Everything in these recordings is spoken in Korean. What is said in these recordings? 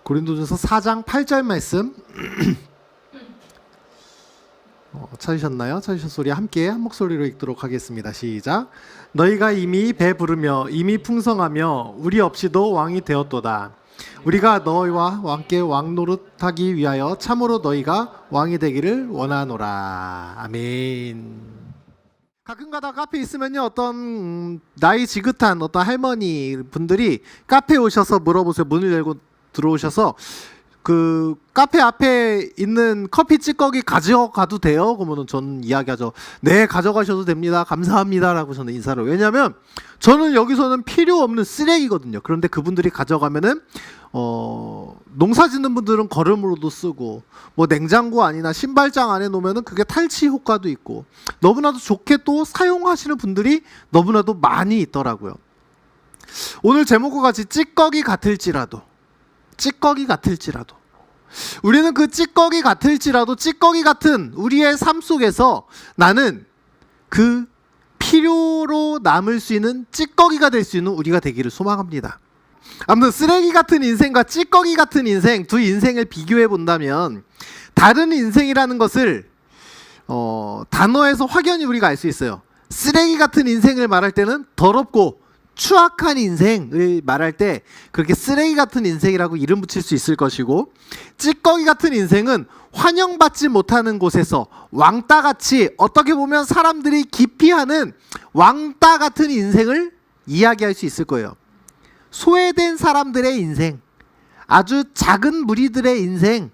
고린도전서 4장 8절 말씀 찾으셨나요? 찾으셨 소리 함께 한 목소리로 읽도록 하겠습니다. 시작. 너희가 이미 배부르며 이미 풍성하며 우리 없이도 왕이 되었도다. 우리가 너희와 함께 왕 노릇하기 위하여 참으로 너희가 왕이 되기를 원하노라. 아멘. 가끔가다 카페 있으면요, 어떤 나이 지긋한 어떤 할머니 분들이 카페에 오셔서 물어보세요. 문을 열고 들어오셔서 그 카페 앞에 있는 커피 찌꺼기 가져가도 돼요? 그러면 저는 이야기하죠. 네, 가져가셔도 됩니다. 감사합니다라고 저는 인사를. 왜냐하면 저는 여기서는 필요 없는 쓰레기거든요. 그런데 그분들이 가져가면은 농사 짓는 분들은 거름으로도 쓰고 뭐 냉장고 안이나 신발장 안에 놓으면은 그게 탈취 효과도 있고 너무나도 좋게 또 사용하시는 분들이 너무나도 많이 있더라고요. 오늘 제목과 같이 찌꺼기 같을지라도 우리는 그 찌꺼기 같을지라도 찌꺼기 같은 우리의 삶 속에서 나는 그 필요로 남을 수 있는 찌꺼기가 될 수 있는 우리가 되기를 소망합니다. 아무튼 쓰레기 같은 인생과 찌꺼기 같은 인생, 두 인생을 비교해 본다면 다른 인생이라는 것을 단어에서 확연히 우리가 알 수 있어요. 쓰레기 같은 인생을 말할 때는 더럽고 추악한 인생을 말할 때 그렇게 쓰레기 같은 인생이라고 이름 붙일 수 있을 것이고, 찌꺼기 같은 인생은 환영받지 못하는 곳에서 왕따같이 어떻게 보면 사람들이 기피하는 왕따 같은 인생을 이야기할 수 있을 거예요. 소외된 사람들의 인생, 아주 작은 무리들의 인생,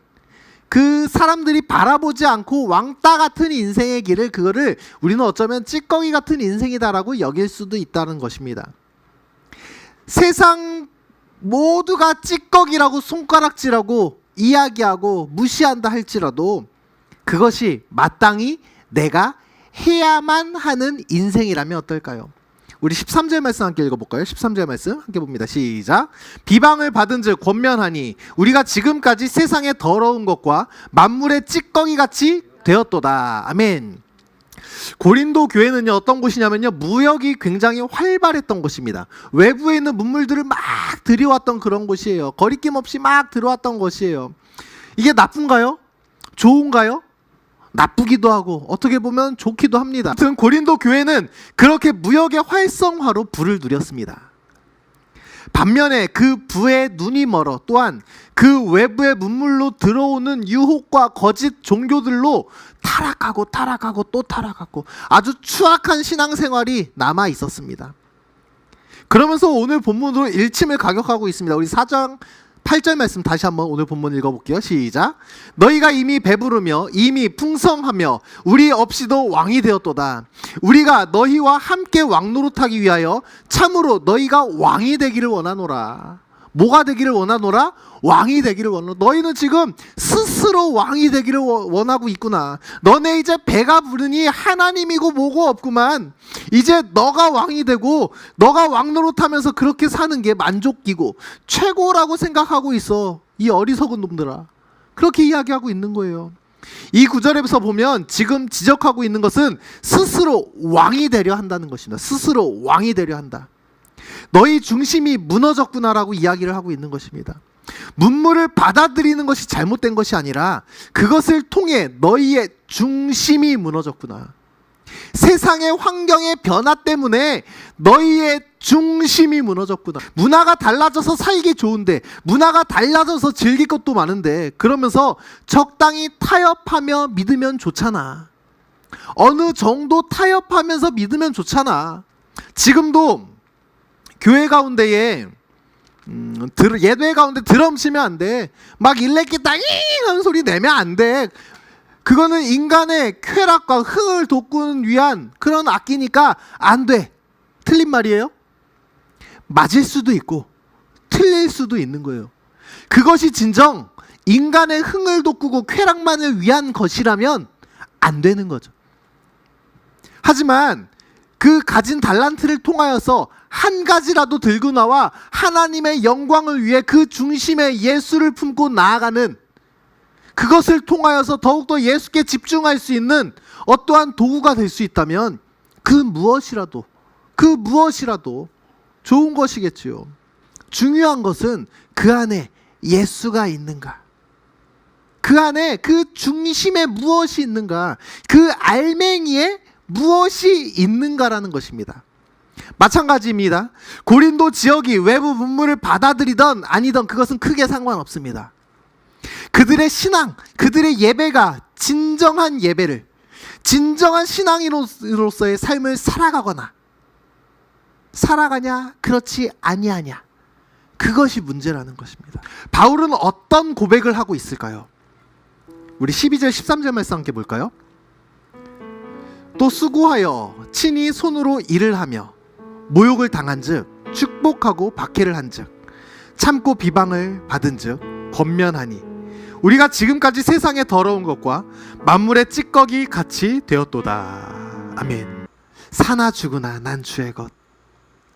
그 사람들이 바라보지 않고 왕따 같은 인생의 길을, 그거를 우리는 어쩌면 찌꺼기 같은 인생이다라고 여길 수도 있다는 것입니다. 세상 모두가 찌꺼기라고 손가락질하고 이야기하고 무시한다 할지라도 그것이 마땅히 내가 해야만 하는 인생이라면 어떨까요? 우리 13절 말씀 함께 읽어볼까요? 13절 말씀 함께 봅니다. 시작. 비방을 받은 즉 권면하니 우리가 지금까지 세상의 더러운 것과 만물의 찌꺼기같이 되었도다. 아멘. 고린도 교회는요, 어떤 곳이냐면요, 무역이 굉장히 활발했던 곳입니다. 외부에 있는 문물들을 막 들여왔던 그런 곳이에요. 거리낌 없이 막 들어왔던 곳이에요. 이게 나쁜가요? 좋은가요? 나쁘기도 하고 어떻게 보면 좋기도 합니다. 아무튼 고린도 교회는 그렇게 무역의 활성화로 부를 누렸습니다. 반면에 그 부의 눈이 멀어 또한 그 외부의 문물로 들어오는 유혹과 거짓 종교들로 타락하고 또 타락하고 아주 추악한 신앙생활이 남아 있었습니다. 그러면서 오늘 본문으로 일침을 가격하고 있습니다. 우리 4장 8절 말씀 다시 한번 오늘 본문 읽어볼게요. 시작. 너희가 이미 배부르며 이미 풍성하며 우리 없이도 왕이 되었도다. 우리가 너희와 함께 왕노릇하기 위하여 참으로 너희가 왕이 되기를 원하노라. 뭐가 되기를 원하노라? 왕이 되기를 원하노라. 너희는 지금 스스로 왕이 되기를 원하고 있구나. 너네 이제 배가 부르니 하나님이고 뭐고 없구만. 이제 너가 왕이 되고 너가 왕노릇하면서 그렇게 사는 게 만족이고 최고라고 생각하고 있어. 이 어리석은 놈들아. 그렇게 이야기하고 있는 거예요. 이 구절에서 보면 지금 지적하고 있는 것은 스스로 왕이 되려 한다는 것입니다. 스스로 왕이 되려 한다. 너희 중심이 무너졌구나라고 이야기를 하고 있는 것입니다. 문물을 받아들이는 것이 잘못된 것이 아니라 그것을 통해 너희의 중심이 무너졌구나. 세상의 환경의 변화 때문에 너희의 중심이 무너졌구나. 문화가 달라져서 살기 좋은데, 문화가 달라져서 즐길 것도 많은데, 그러면서 적당히 타협하며 믿으면 좋잖아. 어느 정도 타협하면서 믿으면 좋잖아. 지금도 교회 가운데에 예배 가운데 드럼 치면 안 돼. 막 일렉기 따잉 하는 소리 내면 안 돼. 그거는 인간의 쾌락과 흥을 돋구는 위한 그런 악기니까 안 돼. 틀린 말이에요? 맞을 수도 있고 틀릴 수도 있는 거예요. 그것이 진정 인간의 흥을 돋구고 쾌락만을 위한 것이라면 안 되는 거죠. 하지만 그 가진 달란트를 통하여서 한 가지라도 들고 나와 하나님의 영광을 위해 그 중심에 예수를 품고 나아가는, 그것을 통하여서 더욱더 예수께 집중할 수 있는 어떠한 도구가 될 수 있다면 그 무엇이라도 좋은 것이겠지요. 중요한 것은 그 안에 예수가 있는가? 그 안에 그 중심에 무엇이 있는가? 그 알맹이에 무엇이 있는가라는 것입니다. 마찬가지입니다. 고린도 지역이 외부 문물을 받아들이던 아니던 그것은 크게 상관없습니다. 그들의 신앙, 그들의 예배가 진정한 예배를, 진정한 신앙인으로서의 삶을 살아가냐, 그렇지 아니하냐, 그것이 문제라는 것입니다. 바울은 어떤 고백을 하고 있을까요? 우리 12절 13절 말씀 함께 볼까요? 또 수고하여 친히 손으로 일을 하며 모욕을 당한즉 축복하고 박해를 한즉 참고 비방을 받은즉 권면하니 우리가 지금까지 세상의 더러운 것과 만물의 찌꺼기 같이 되었도다. 아멘. 사나 죽으나 난 주의 것,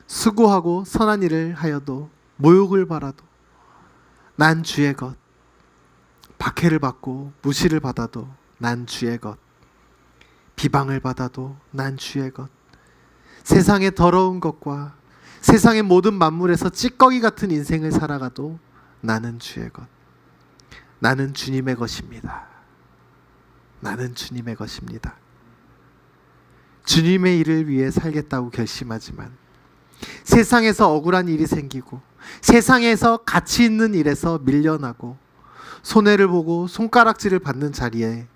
수고하고 선한 일을 하여도 모욕을 받아도 난 주의 것, 박해를 받고 무시를 받아도 난 주의 것, 비방을 받아도 난 주의 것, 세상의 더러운 것과 세상의 모든 만물에서 찌꺼기 같은 인생을 살아가도 나는 주의 것, 나는 주님의 것입니다. 나는 주님의 것입니다. 주님의 일을 위해 살겠다고 결심하지만 세상에서 억울한 일이 생기고 세상에서 가치 있는 일에서 밀려나고 손해를 보고 손가락질을 받는 자리에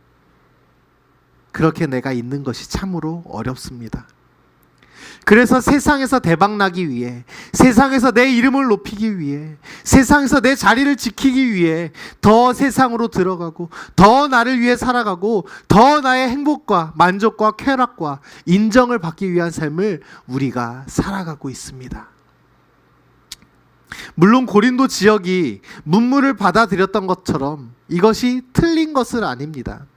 그렇게 내가 있는 것이 참으로 어렵습니다. 그래서 세상에서 대박나기 위해, 세상에서 내 이름을 높이기 위해, 세상에서 내 자리를 지키기 위해 더 세상으로 들어가고 더 나를 위해 살아가고 더 나의 행복과 만족과 쾌락과 인정을 받기 위한 삶을 우리가 살아가고 있습니다. 물론 고린도 지역이 문물을 받아들였던 것처럼 이것이 틀린 것은 아닙니다.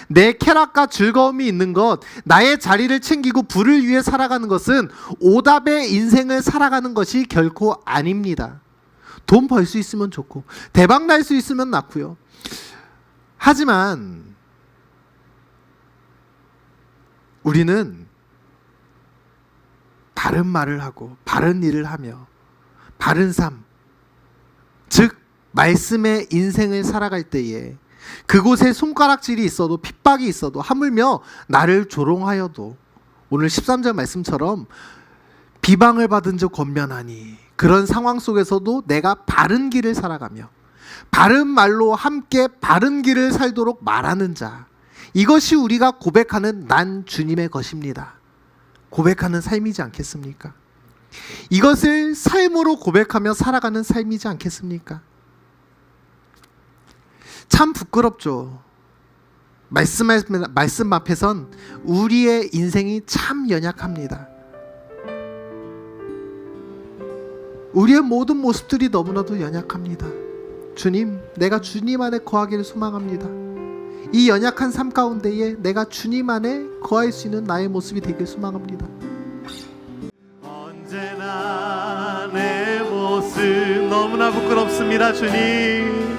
내 쾌락과 즐거움이 있는 것, 나의 자리를 챙기고 부를 위해 살아가는 것은 오답의 인생을 살아가는 것이 결코 아닙니다. 돈 벌 수 있으면 좋고 대박 날 수 있으면 낫고요. 하지만 우리는 바른 말을 하고 바른 일을 하며 바른 삶, 즉 말씀의 인생을 살아갈 때에 그곳에 손가락질이 있어도 핍박이 있어도 하물며 나를 조롱하여도 오늘 13절 말씀처럼 비방을 받은 즉 권면하니, 그런 상황 속에서도 내가 바른 길을 살아가며 바른 말로 함께 바른 길을 살도록 말하는 자, 이것이 우리가 고백하는 난 주님의 것입니다. 고백하는 삶이지 않겠습니까? 이것을 삶으로 고백하며 살아가는 삶이지 않겠습니까? 참 부끄럽죠. 말씀 앞에선 우리의 인생이 참 연약합니다. 우리의 모든 모습들이 너무나도 연약합니다. 주님, 내가 주님 안에 거하기를 소망합니다. 이 연약한 삶 가운데에 내가 주님 안에 거할 수 있는 나의 모습이 되길 소망합니다. 언제나 내 모습 너무나 부끄럽습니다. 주님,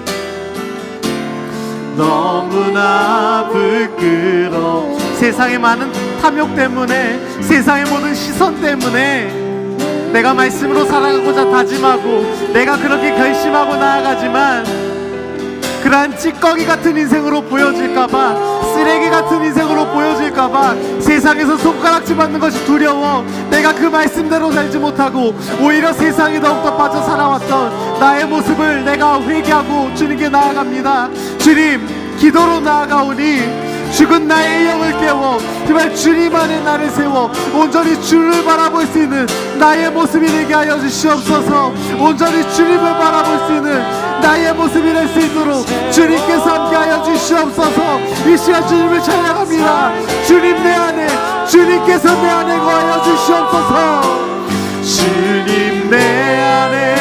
너무나 부끄러워. 세상의 많은 탐욕 때문에, 세상의 모든 시선 때문에 내가 말씀으로 살아가고자 다짐하고 내가 그렇게 결심하고 나아가지만 그러한 찌꺼기 같은 인생으로 보여질까봐, 쓰레기 같은 인생으로 보여질까봐 세상에서 손가락질 받는 것이 두려워 내가 그 말씀대로 살지 못하고 오히려 세상에 더욱더 빠져 살아왔던 나의 모습을 내가 회개하고 주님께 나아갑니다. 주님, 기도로 나아가오니 죽은 나의 영을 깨워 정말 주님 안에 나를 세워 온전히 주를 바라볼 수 있는 나의 모습이 되게 하여 주시옵소서. 온전히 주님을 바라볼 수 있는 나의 모습이 될 수 있도록 주님께서 함께 하여 주시옵소서. 이 시간 주님을 찬양합니다. 주님 내 안에, 주님께서 내 안에 거하여 주시옵소서. 주님 내 안에